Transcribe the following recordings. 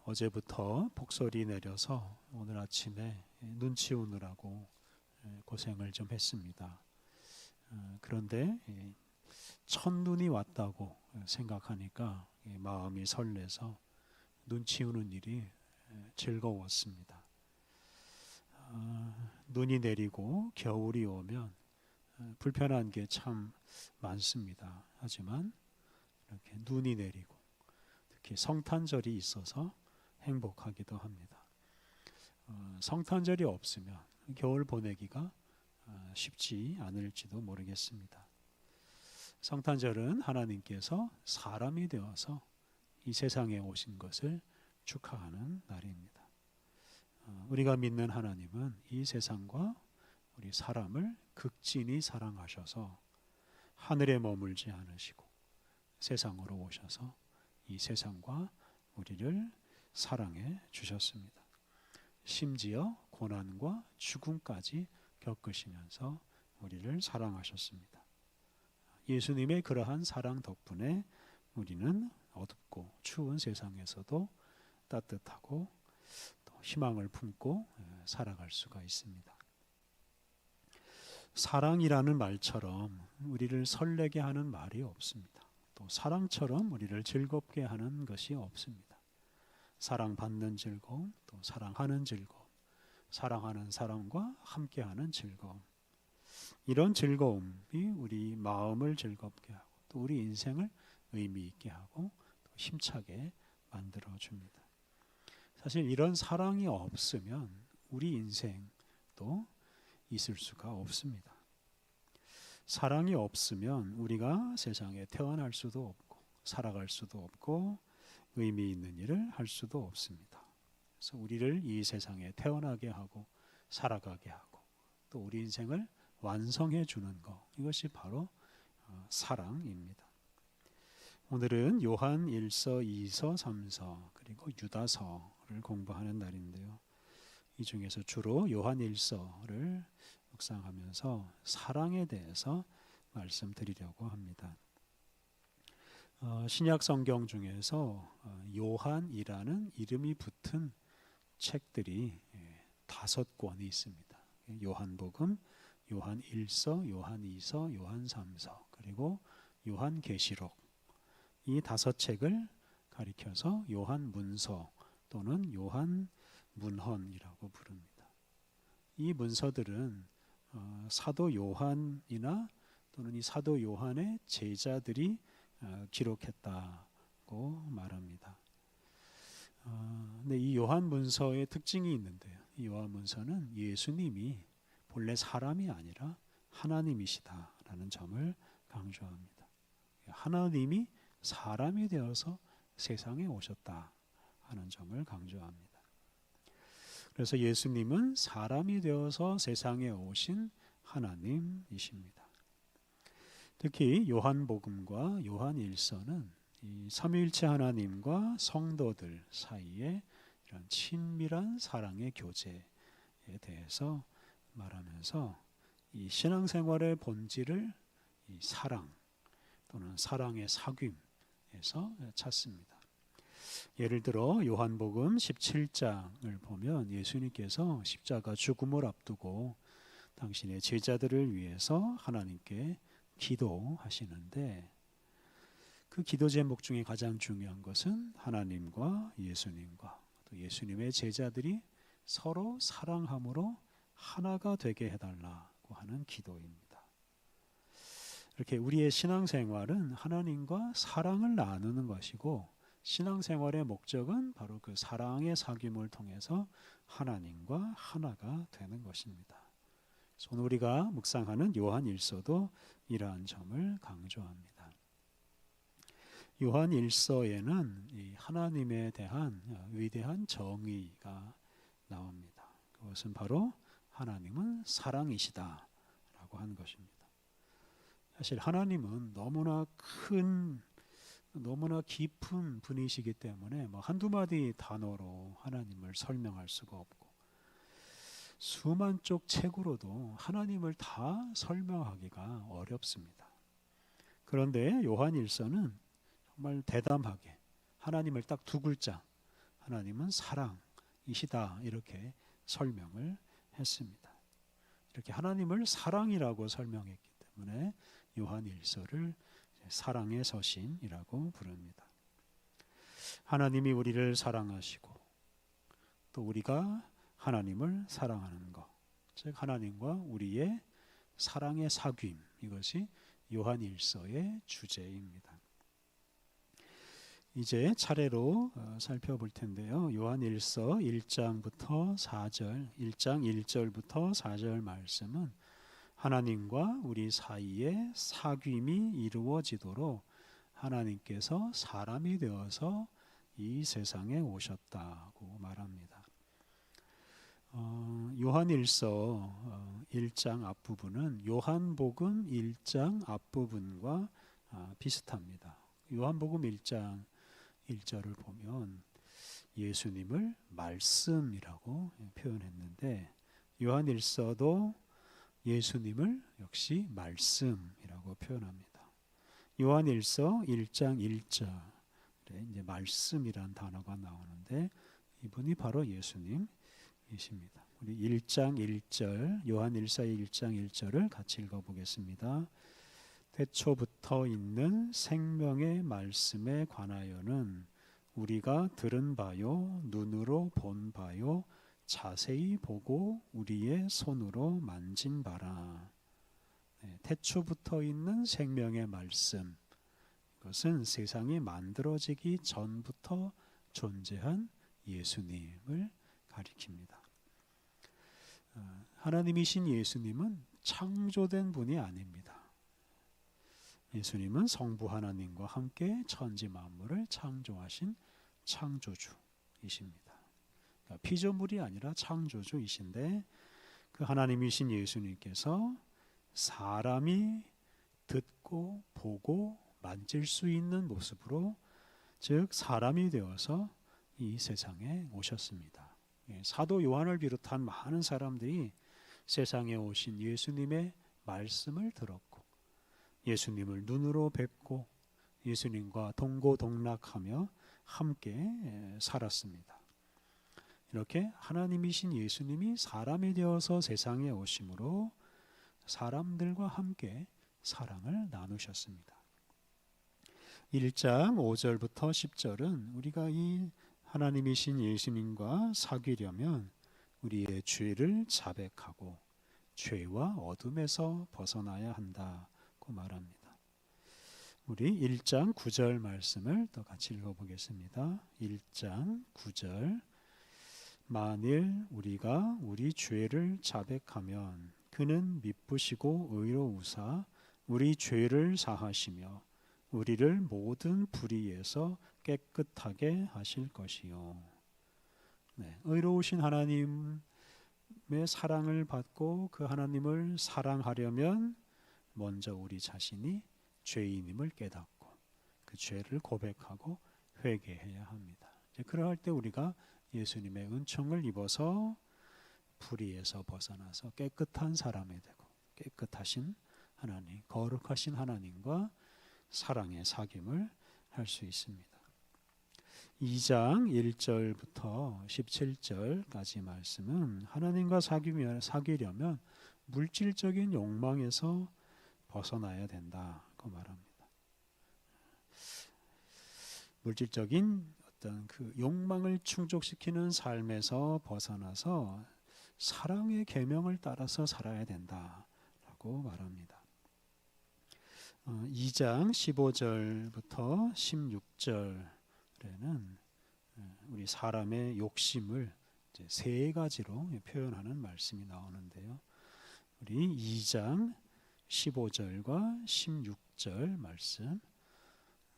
어제부터 폭설이 내려서 오늘 아침에 눈 치우느라고 고생을 좀 했습니다. 그런데 첫눈이 왔다고 생각하니까 마음이 설레서 눈 치우는 일이 즐거웠습니다. 눈이 내리고 겨울이 오면 불편한 게 참 많습니다. 하지만 이렇게 눈이 내리고 특히 성탄절이 있어서 행복하기도 합니다. 성탄절이 없으면 겨울 보내기가 쉽지 않을지도 모르겠습니다. 성탄절은 하나님께서 사람이 되어서 이 세상에 오신 것을 축하하는 날입니다. 우리가 믿는 하나님은 이 세상과 우리 사람을 극진히 사랑하셔서 하늘에 머물지 않으시고 세상으로 오셔서 이 세상과 우리를 사랑해 주셨습니다. 심지어 고난과 죽음까지 겪으시면서 우리를 사랑하셨습니다. 예수님의 그러한 사랑 덕분에 우리는 어둡고 추운 세상에서도 따뜻하고 또 희망을 품고 살아갈 수가 있습니다. 사랑이라는 말처럼 우리를 설레게 하는 말이 없습니다. 또 사랑처럼 우리를 즐겁게 하는 것이 없습니다. 사랑받는 즐거움, 또 사랑하는 즐거움, 사랑하는 사람과 함께하는 즐거움, 이런 즐거움이 우리 마음을 즐겁게 하고 또 우리 인생을 의미 있게 하고 또 힘차게 만들어줍니다. 사실 이런 사랑이 없으면 우리 인생도 있을 수가 없습니다. 사랑이 없으면 우리가 세상에 태어날 수도 없고 살아갈 수도 없고 의미 있는 일을 할 수도 없습니다. 그래서 우리를 이 세상에 태어나게 하고 살아가게 하고 또 우리 인생을 완성해 주는 것, 이것이 바로 사랑입니다. 오늘은 요한 1서, 2서, 3서 그리고 유다서를 공부하는 날인데요. 이 중에서 주로 요한 1서를 묵상하면서 사랑에 대해서 말씀드리려고 합니다. 신약 성경 중에서 요한이라는 이름이 붙은 책들이 5권이 있습니다. 요한복음, 요한 1서, 요한 2서, 요한 3서 그리고 요한계시록, 이 5책을 가리켜서 요한문서 또는 요한문헌이라고 부릅니다. 이 문서들은 사도 요한이나 또는 이 사도 요한의 제자들이 기록했다고 말합니다. 근데 이 요한문서의 특징이 있는데요. 이 요한문서는 예수님이 본래 사람이 아니라 하나님이시다라는 점을 강조합니다. 하나님이 사람이 되어서 세상에 오셨다 하는 점을 강조합니다. 그래서 예수님은 사람이 되어서 세상에 오신 하나님이십니다. 특히 요한복음과 요한 1서는 이 삼위일체 하나님과 성도들 사이에 이런 친밀한 사랑의 교제에 대해서 말하면서 이 신앙생활의 본질을 이 사랑 또는 사랑의 사귐에서 찾습니다. 예를 들어 요한복음 17장을 보면 예수님께서 십자가 죽음을 앞두고 당신의 제자들을 위해서 하나님께 기도하시는데 그 기도 제목 중에 가장 중요한 것은 하나님과 예수님과 또 예수님의 제자들이 서로 사랑함으로 하나가 되게 해달라고 하는 기도입니다. 이렇게 우리의 신앙생활은 하나님과 사랑을 나누는 것이고 신앙생활의 목적은 바로 그 사랑의 사귐을 통해서 하나님과 하나가 되는 것입니다. 오늘 우리가 묵상하는 요한 1서도 이러한 점을 강조합니다. 요한 1서에는 이 하나님에 대한 위대한 정의가 나옵니다. 그것은 바로 하나님은 사랑이시다라고 하는 것입니다. 사실 하나님은 너무나 깊은 분이시기 때문에 한두 마디 단어로 하나님을 설명할 수가 없고 수만 쪽 책으로도 하나님을 다 설명하기가 어렵습니다. 그런데 요한 1서는 정말 대담하게 하나님을 딱 2글자 하나님은 사랑이시다 이렇게 설명을 했습니다. 이렇게 하나님을 사랑이라고 설명했기 때문에 요한일서를 사랑의 서신이라고 부릅니다. 하나님이 우리를 사랑하시고 또 우리가 하나님을 사랑하는 것, 즉 하나님과 우리의 사랑의 사귐, 이것이 요한일서의 주제입니다. 이제 차례로 살펴볼 텐데요. 요한일서 1장부터 4절, 1장 1절부터 4절 말씀은 하나님과 우리 사이에 사귐이 이루어지도록 하나님께서 사람이 되어서 이 세상에 오셨다고 말합니다. 요한일서 1장 앞부분은 요한복음 1장 앞부분과 비슷합니다. 요한복음 1장 1절을 보면 예수님을 말씀이라고 표현했는데 요한일서도 예수님을 역시 말씀이라고 표현합니다. 요한일서 1장 1절에 이제 말씀이란 단어가 나오는데 이분이 바로 예수님이십니다. 우리 1장 1절 요한일서의 1장 1절을 같이 읽어보겠습니다. 태초부터 있는 생명의 말씀에 관하여는 우리가 들은 바요 눈으로 본 바요 자세히 보고 우리의 손으로 만진 바라. 태초부터 있는 생명의 말씀, 그것은 세상이 만들어지기 전부터 존재한 예수님을 가리킵니다. 하나님이신 예수님은 창조된 분이 아닙니다. 예수님은 성부 하나님과 함께 천지 만물을 창조하신 창조주이십니다. 그러니까 피조물이 아니라 창조주이신데 그 하나님이신 예수님께서 사람이 듣고 보고 만질 수 있는 모습으로, 즉 사람이 되어서 이 세상에 오셨습니다. 사도 요한을 비롯한 많은 사람들이 세상에 오신 예수님의 말씀을 들었고 예수님을 눈으로 뵙고 예수님과 동고동락하며 함께 살았습니다. 이렇게 하나님이신 예수님이 사람이 되어서 세상에 오심으로 사람들과 함께 사랑을 나누셨습니다. 1장 5절부터 10절은 우리가 이 하나님이신 예수님과 사귀려면 우리의 죄를 자백하고 죄와 어둠에서 벗어나야 한다고 말합니다. 우리 1장 9절 말씀을 또 같이 읽어보겠습니다. 1장 9절 만일 우리가 우리 죄를 자백하면 그는 미쁘시고 의로우사 우리 죄를 사하시며 우리를 모든 불의에서 깨끗하게 하실 것이요. 의로우신 하나님의 사랑을 받고 그 하나님을 사랑하려면 먼저 우리 자신이 죄인임을 깨닫고 그 죄를 고백하고 회개해야 합니다. 그러할 때 우리가 예수님의 은총을 입어서 불의에서 벗어나서 깨끗한 사람이 되고 깨끗하신 하나님, 거룩하신 하나님과 사랑의 사귐을 할 수 있습니다. 2장 1절부터 17절까지 말씀은 하나님과 사귀려면 물질적인 욕망에서 벗어나야 된다고 말합니다. 물질적인 어떤 그 욕망을 충족시키는 삶에서 벗어나서 사랑의 계명을 따라서 살아야 된다라고 말합니다. 2장 15절부터 16절에는 우리 사람의 욕심을 이제 세 가지로 표현하는 말씀이 나오는데요. 우리 2장 15절과 16절 말씀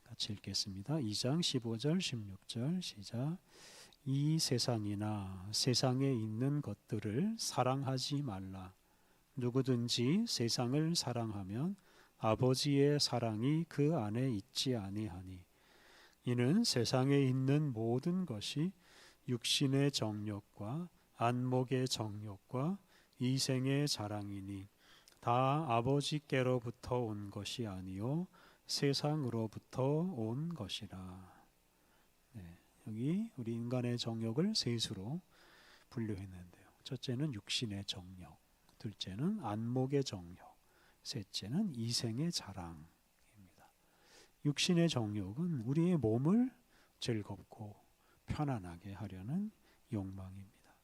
같이 읽겠습니다. 2장 15절 16절 시작. 이 세상이나 세상에 있는 것들을 사랑하지 말라. 누구든지 세상을 사랑하면 아버지의 사랑이 그 안에 있지 아니하니 이는 세상에 있는 모든 것이 육신의 정욕과 안목의 정욕과 이생의 자랑이니 다 아버지께로부터 온 것이 아니요 세상으로부터 온 것이라. 여기 우리 인간의 정욕을 셋으로 분류했는데요. 첫째는 육신의 정욕, 둘째는 안목의 정욕, 셋째는 이생의 자랑입니다. 육신의 정욕은 우리의 몸을 즐겁고 편안하게 하려는 욕망입니다.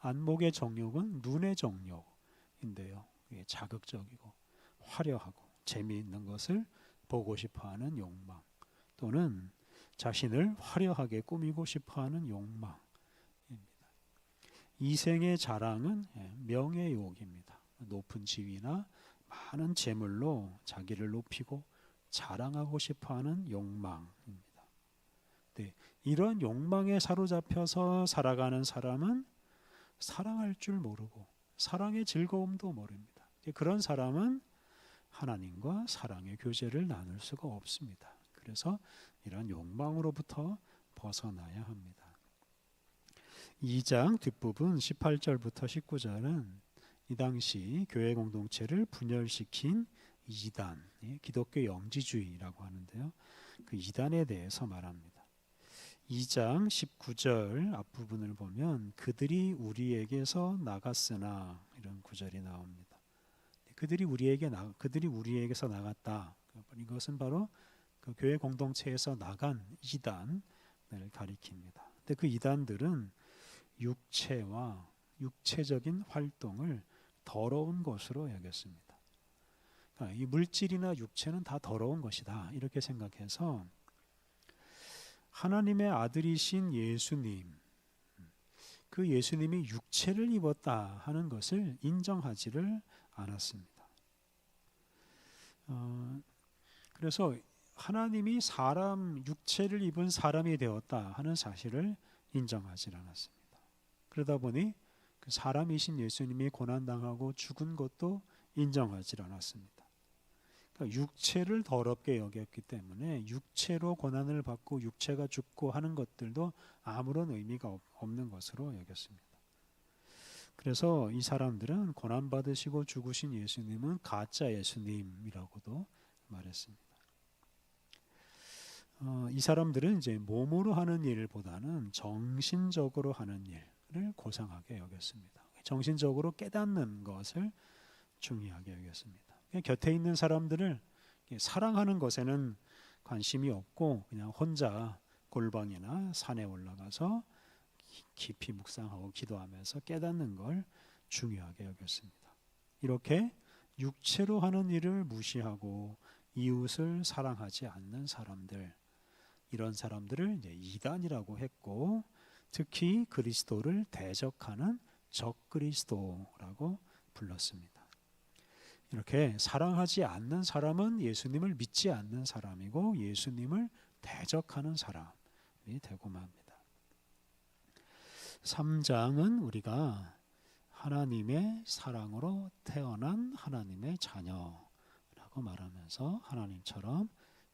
안목의 정욕은 눈의 정욕인데요. 이게 자극적이고 화려하고 재미있는 것을 보고 싶어하는 욕망, 또는 자신을 화려하게 꾸미고 싶어하는 욕망입니다. 이생의 자랑은 명예욕입니다. 높은 지위나 많은 재물로 자기를 높이고 자랑하고 싶어하는 욕망입니다. 네, 이런 욕망에 사로잡혀서 살아가는 사람은 사랑할 줄 모르고 사랑의 즐거움도 모릅니다. 그런 사람은 하나님과 사랑의 교제를 나눌 수가 없습니다. 그래서 이런 욕망으로부터 벗어나야 합니다. 2장 뒷부분 18절부터 19절은 이 당시 교회 공동체를 분열시킨 이단, 기독교 영지주의라고 하는데요. 그 이단에 대해서 말합니다. 2장 19절 앞부분을 보면 그들이 우리에게서 나갔으나 이런 구절이 나옵니다. 그들이 우리에게서 나갔다. 이것은 바로 그 교회 공동체에서 나간 이단을 가리킵니다. 근데 그 이단들은 육체와 육체적인 활동을 더러운 것으로 여겼습니다. 그러니까 이 물질이나 육체는 다 더러운 것이다. 이렇게 생각해서 하나님의 아들이신 예수님, 그 예수님이 육체를 입었다 하는 것을 인정하지를 않았습니다. 그래서 하나님이 사람 육체를 입은 사람이 되었다 하는 사실을 인정하지 않았습니다. 그러다 보니 그 사람이신 예수님이 고난당하고 죽은 것도 인정하지 않았습니다. 그러니까 육체를 더럽게 여겼기 때문에 육체로 고난을 받고 육체가 죽고 하는 것들도 아무런 의미가 없는 것으로 여겼습니다. 그래서 이 사람들은 고난받으시고 죽으신 예수님은 가짜 예수님이라고도 말했습니다. 이 사람들은 이제 몸으로 하는 일보다는 정신적으로 하는 일을 고상하게 여겼습니다. 정신적으로 깨닫는 것을 중요하게 여겼습니다. 곁에 있는 사람들을 사랑하는 것에는 관심이 없고 그냥 혼자 골방이나 산에 올라가서 깊이 묵상하고 기도하면서 깨닫는 걸 중요하게 여겼습니다. 이렇게 육체로 하는 일을 무시하고 이웃을 사랑하지 않는 사람들, 이런 사람들을 이제 이단이라고 했고, 특히 그리스도를 대적하는 적그리스도라고 불렀습니다. 이렇게 사랑하지 않는 사람은 예수님을 믿지 않는 사람이고 예수님을 대적하는 사람이 되고만 합니다. 3장은 우리가 하나님의 사랑으로 태어난 하나님의 자녀라고 말하면서 하나님처럼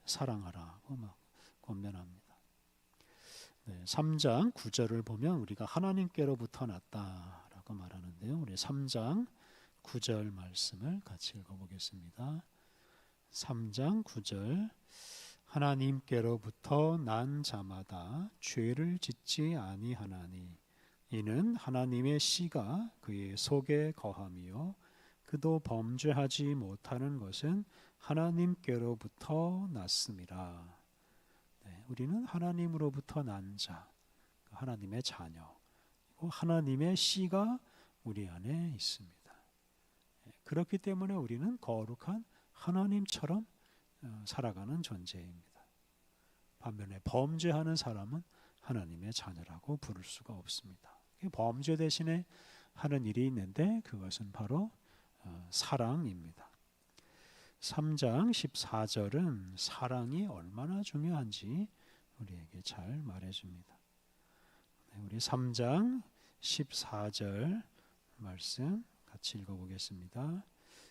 사랑하라고 막 권면합니다. 3장 9절을 보면 우리가 하나님께로부터 났다라고 말하는데요. 우리 3장 9절 말씀을 같이 읽어보겠습니다. 3장 9절 하나님께로부터 난 자마다 죄를 짓지 아니하나니 이는 하나님의 씨가 그의 속에 거함이요 그도 범죄하지 못하는 것은 하나님께로부터 났음이라. 우리는 하나님으로부터 난 자, 하나님의 자녀, 하나님의 씨가 우리 안에 있습니다. 그렇기 때문에 우리는 거룩한 하나님처럼 살아가는 존재입니다. 반면에 범죄하는 사람은 하나님의 자녀라고 부를 수가 없습니다. 범죄 대신에 하는 일이 있는데 그것은 바로 사랑입니다. 3장 14절은 사랑이 얼마나 중요한지 우리에게 잘 말해줍니다. 우리 3장 14절 말씀 같이 읽어보겠습니다.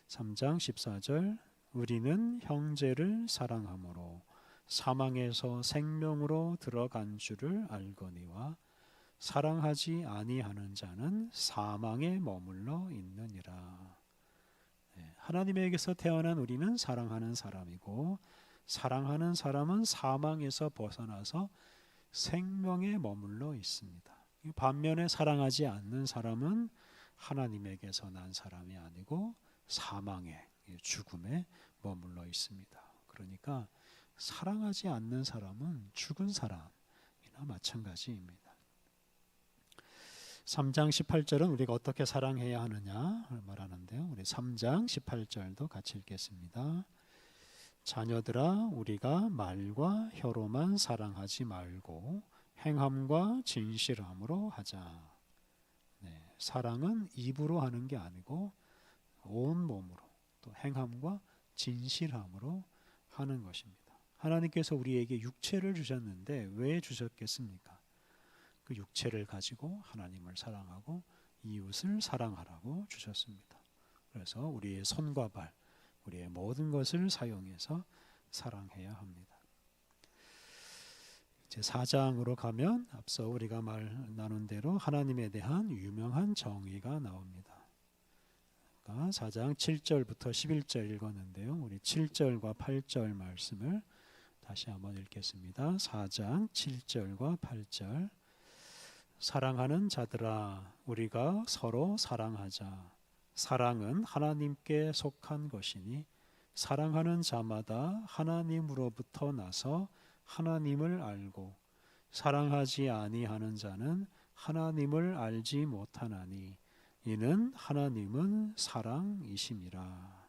3장 14절 우리는 형제를 사랑함으로 사망에서 생명으로 들어간 줄을 알거니와 사랑하지 아니하는 자는 사망에 머물러 있느니라. 하나님에게서 태어난 우리는 사랑하는 사람이고 사랑하는 사람은 사망에서 벗어나서 생명에 머물러 있습니다. 반면에 사랑하지 않는 사람은 하나님에게서 난 사람이 아니고 사망의 죽음에 머물러 있습니다. 그러니까 사랑하지 않는 사람은 죽은 사람이나 마찬가지입니다. 3장 18절은 우리가 어떻게 사랑해야 하느냐 말하는데요. 우리 3장 18절도 같이 읽겠습니다. 자녀들아, 우리가 말과 혀로만 사랑하지 말고 행함과 진실함으로 하자. 사랑은 입으로 하는 게 아니고 온 몸으로 또 행함과 진실함으로 하는 것입니다. 하나님께서 우리에게 육체를 주셨는데 왜 주셨겠습니까? 그 육체를 가지고 하나님을 사랑하고 이웃을 사랑하라고 주셨습니다. 그래서 우리의 손과 발, 우리의 모든 것을 사용해서 사랑해야 합니다. 이제 4장으로 가면 앞서 우리가 나눈 대로 하나님에 대한 유명한 정의가 나옵니다. 그러니까 4장 7절부터 11절 읽었는데요. 우리 7절과 8절 말씀을 다시 한번 읽겠습니다. 4장 7절과 8절. 사랑하는 자들아, 우리가 서로 사랑하자. 사랑은 하나님께 속한 것이니 사랑하는 자마다 하나님으로부터 나서 하나님을 알고 사랑하지 아니하는 자는 하나님을 알지 못하나니 이는 하나님은 사랑이심이라.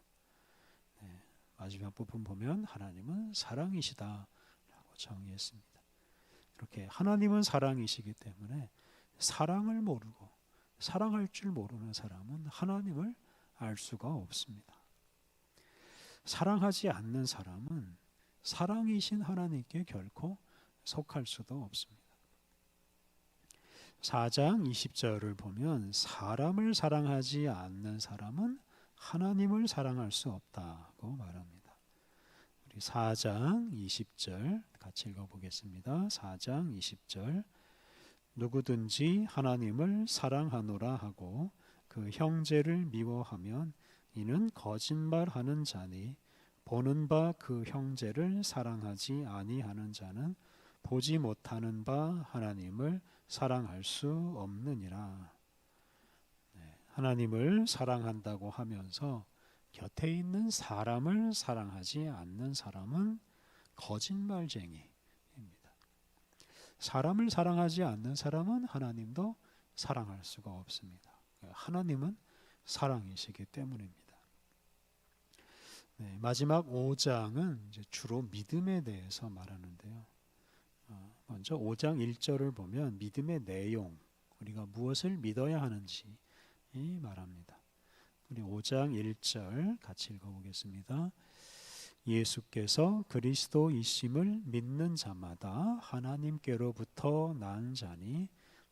마지막 부분 보면 하나님은 사랑이시다라고 정의했습니다. 이렇게 하나님은 사랑이시기 때문에 사랑을 모르고 사랑할 줄 모르는 사람은 하나님을 알 수가 없습니다. 사랑하지 않는 사람은 사랑이신 하나님께 결코 속할 수도 없습니다. 4장 20절을 보면 사람을 사랑하지 않는 사람은 하나님을 사랑할 수 없다고 말합니다. 우리 4장 20절 같이 읽어보겠습니다. 4장 20절. 누구든지 하나님을 사랑하노라 하고 그 형제를 미워하면 이는 거짓말하는 자니 보는 바 그 형제를 사랑하지 아니하는 자는 보지 못하는 바 하나님을 사랑할 수 없느니라. 하나님을 사랑한다고 하면서 곁에 있는 사람을 사랑하지 않는 사람은 거짓말쟁이입니다. 사람을 사랑하지 않는 사람은 하나님도 사랑할 수가 없습니다. 하나님은 사랑이시기 때문입니다. 마지막 5장은 이제 주로 믿음에 대해서 말하는데요. 먼저 5장 1절을 보면 믿음의 내용, 우리가 무엇을 믿어야 하는지 말합니다. 우리 5장 1절 같이 읽어보겠습니다. 예수께서 그리스도이심을 믿는 자마다 하나님께로부터 난 자니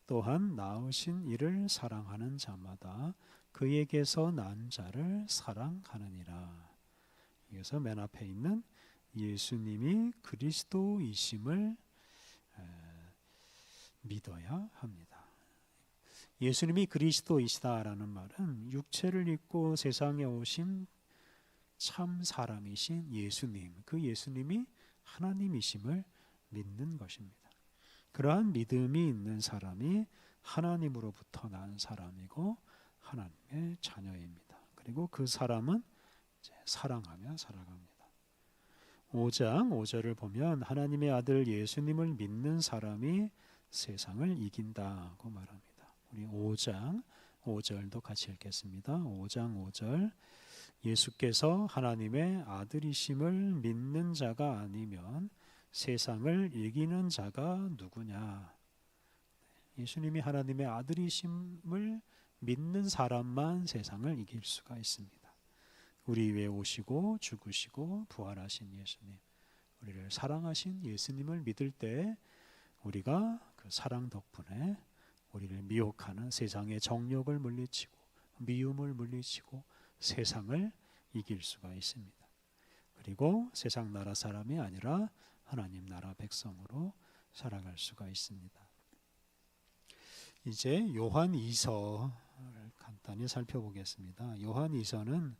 또한 낳으신 이를 사랑하는 자마다 그에게서 난 자를 사랑하느니라. 그래서 맨 앞에 있는 예수님이 그리스도이심을 믿어야 합니다. 예수님이 그리스도이시다라는 말은 육체를 입고 세상에 오신 참 사람이신 예수님, 그 예수님이 하나님이심을 믿는 것입니다. 그러한 믿음이 있는 사람이 하나님으로부터 난 사람이고 하나님의 자녀입니다. 그리고 그 사람은 사랑하며 살아갑니다. 5장 5절을 보면 하나님의 아들 예수님을 믿는 사람이 세상을 이긴다고 말합니다. 우리 5장 5절도 같이 읽겠습니다. 5장 5절. 예수께서 하나님의 아들이심을 믿는 자가 아니면 세상을 이기는 자가 누구냐? 예수님이 하나님의 아들이심을 믿는 사람만 세상을 이길 수가 있습니다. 우리 위에 오시고 죽으시고 부활하신 예수님, 우리를 사랑하신 예수님을 믿을 때 우리가 그 사랑 덕분에 우리를 미혹하는 세상의 정욕을 물리치고 미움을 물리치고 세상을 이길 수가 있습니다. 그리고 세상 나라 사람이 아니라 하나님 나라 백성으로 살아갈 수가 있습니다. 이제 요한 2서를 간단히 살펴보겠습니다. 요한 2서는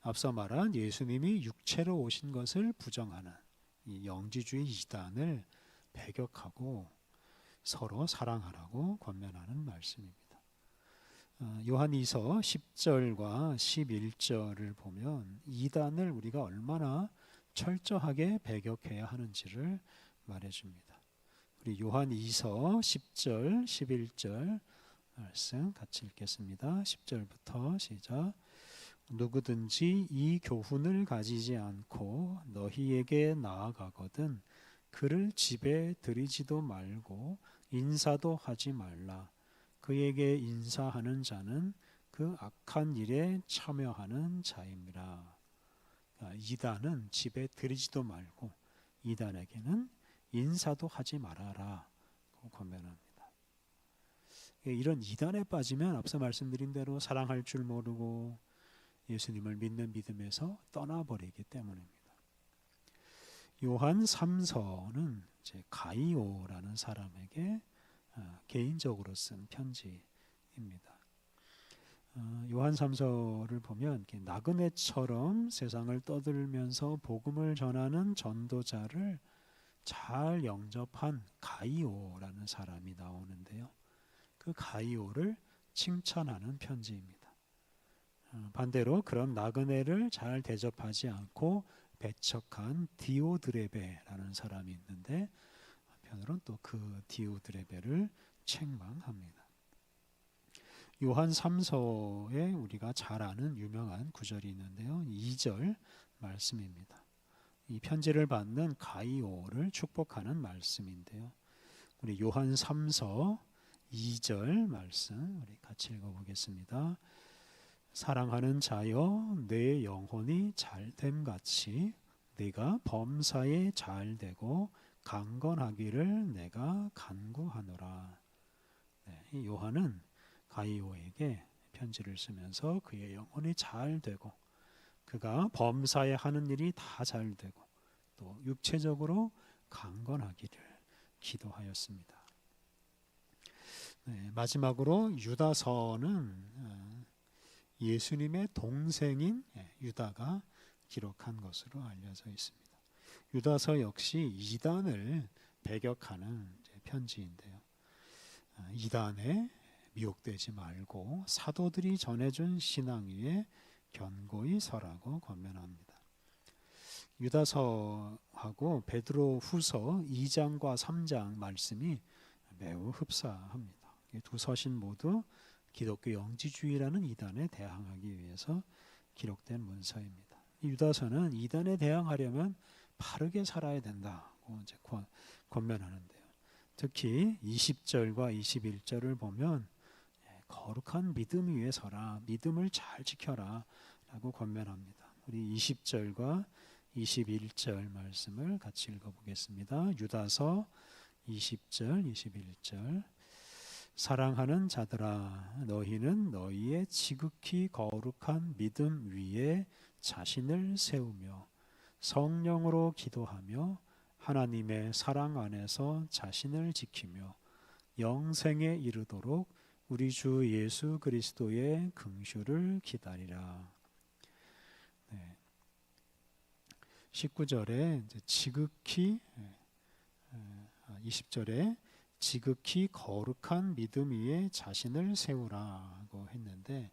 앞서 말한 예수님이 육체로 오신 것을 부정하는 이 영지주의 이단을 배격하고 서로 사랑하라고 권면하는 말씀입니다. 요한이서 10절과 11절을 보면 이단을 우리가 얼마나 철저하게 배격해야 하는지를 말해줍니다. 우리 요한이서 10절, 11절 말씀 같이 읽겠습니다. 10절부터 시작. 누구든지 이 교훈을 가지지 않고 너희에게 나아가거든 그를 집에 들이지도 말고 인사도 하지 말라. 그에게 인사하는 자는 그 악한 일에 참여하는 자임이라. 이단은 집에 들이지도 말고 이단에게는 인사도 하지 말아라 권면합니다. 이런 이단에 빠지면 앞서 말씀드린 대로 사랑할 줄 모르고 예수님을 믿는 믿음에서 떠나버리기 때문입니다. 요한 3서는 이제 가이오라는 사람에게 개인적으로 쓴 편지입니다. 요한 3서를 보면 나그네처럼 세상을 떠들면서 복음을 전하는 전도자를 잘 영접한 가이오라는 사람이 나오는데요. 그 가이오를 칭찬하는 편지입니다. 반대로 그런 나그네를 잘 대접하지 않고 배척한 디오드레베라는 사람이 있는데 한편으로는 또 그 디오드레베를 책망합니다. 요한 3서에 우리가 잘 아는 유명한 구절이 있는데요. 2절 말씀입니다. 이 편지를 받는 가이오를 축복하는 말씀인데요. 우리 요한 3서 2절 말씀 우리 같이 읽어보겠습니다. 사랑하는 자여 내 영혼이 잘됨 같이 네가 범사에 잘되고 강건하기를 내가 간구하노라. 이 요한은 가이오에게 편지를 쓰면서 그의 영혼이 잘되고 그가 범사에 하는 일이 다 잘되고 또 육체적으로 강건하기를 기도하였습니다. 마지막으로 유다서는 예수님의 동생인 유다가 기록한 것으로 알려져 있습니다. 유다서 역시 이단을 배격하는 편지인데요. 이단에 미혹되지 말고 사도들이 전해준 신앙 위에 견고히 서라고 권면합니다. 유다서하고 베드로 후서 2장과 3장 말씀이 매우 흡사합니다. 두 서신 모두 기독교 영지주의라는 이단에 대항하기 위해서 기록된 문서입니다. 유다서는 이단에 대항하려면 바르게 살아야 된다고 이제 권면하는데요. 특히 20절과 21절을 보면 거룩한 믿음 위에 서라, 믿음을 잘 지켜라 라고 권면합니다. 우리 20절과 21절 말씀을 같이 읽어보겠습니다. 유다서 20절, 21절. 사랑하는 자들아 너희는 너희의 지극히 거룩한 믿음 위에 자신을 세우며 성령으로 기도하며 하나님의 사랑 안에서 자신을 지키며 영생에 이르도록 우리 주 예수 그리스도의 긍휼을 기다리라. 19절에 지극히 20절에 지극히 거룩한 믿음 위에 자신을 세우라고 했는데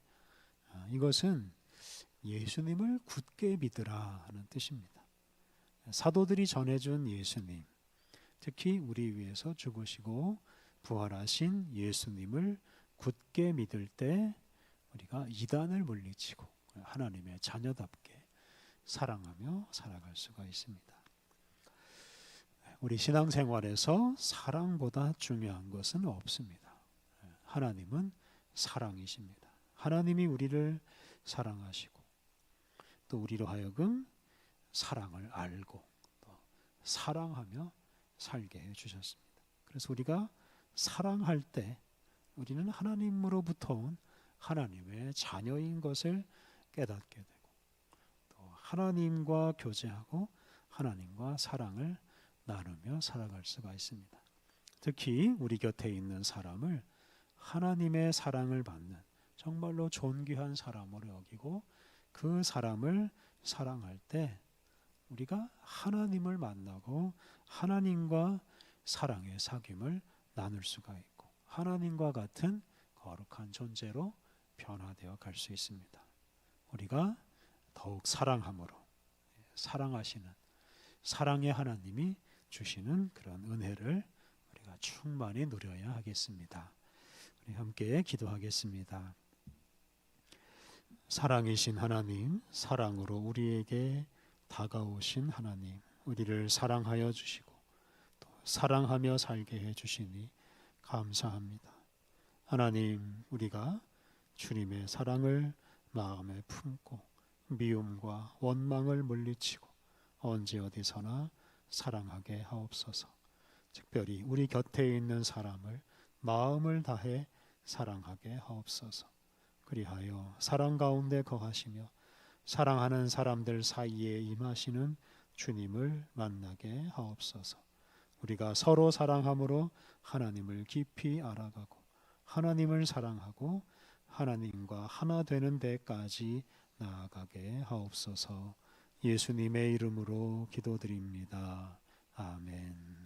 이것은 예수님을 굳게 믿으라 하는 뜻입니다. 사도들이 전해준 예수님, 특히 우리 위해서 죽으시고 부활하신 예수님을 굳게 믿을 때 우리가 이단을 물리치고 하나님의 자녀답게 사랑하며 살아갈 수가 있습니다. 우리 신앙생활에서 사랑보다 중요한 것은 없습니다. 하나님은 사랑이십니다. 하나님이 우리를 사랑하시고 또 우리로 하여금 사랑을 알고 또 사랑하며 살게 해주셨습니다. 그래서 우리가 사랑할 때 우리는 하나님으로부터 온 하나님의 자녀인 것을 깨닫게 되고 또 하나님과 교제하고 하나님과 사랑을 나누며 살아갈 수가 있습니다. 특히 우리 곁에 있는 사람을 하나님의 사랑을 받는 정말로 존귀한 사람으로 여기고 그 사람을 사랑할 때 우리가 하나님을 만나고 하나님과 사랑의 사귐을 나눌 수가 있고 하나님과 같은 거룩한 존재로 변화되어 갈 수 있습니다. 우리가 더욱 사랑함으로 사랑하시는 사랑의 하나님이 주시는 그런 은혜를 우리가 충만히 누려야 하겠습니다. 우리 함께 기도하겠습니다. 사랑이신 하나님, 사랑으로 우리에게 다가오신 하나님, 우리를 사랑하여 주시고 또 사랑하며 살게 해 주시니 감사합니다. 하나님, 우리가 주님의 사랑을 마음에 품고 미움과 원망을 물리치고 언제 어디서나 사랑하게 하옵소서. 특별히 우리 곁에 있는 사람을 마음을 다해 사랑하게 하옵소서. 그리하여 사랑 가운데 거하시며 사랑하는 사람들 사이에 임하시는 주님을 만나게 하옵소서. 우리가 서로 사랑함으로 하나님을 깊이 알아가고 하나님을 사랑하고 하나님과 하나 되는 데까지 나아가게 하옵소서. 예수님의 이름으로 기도드립니다. 아멘.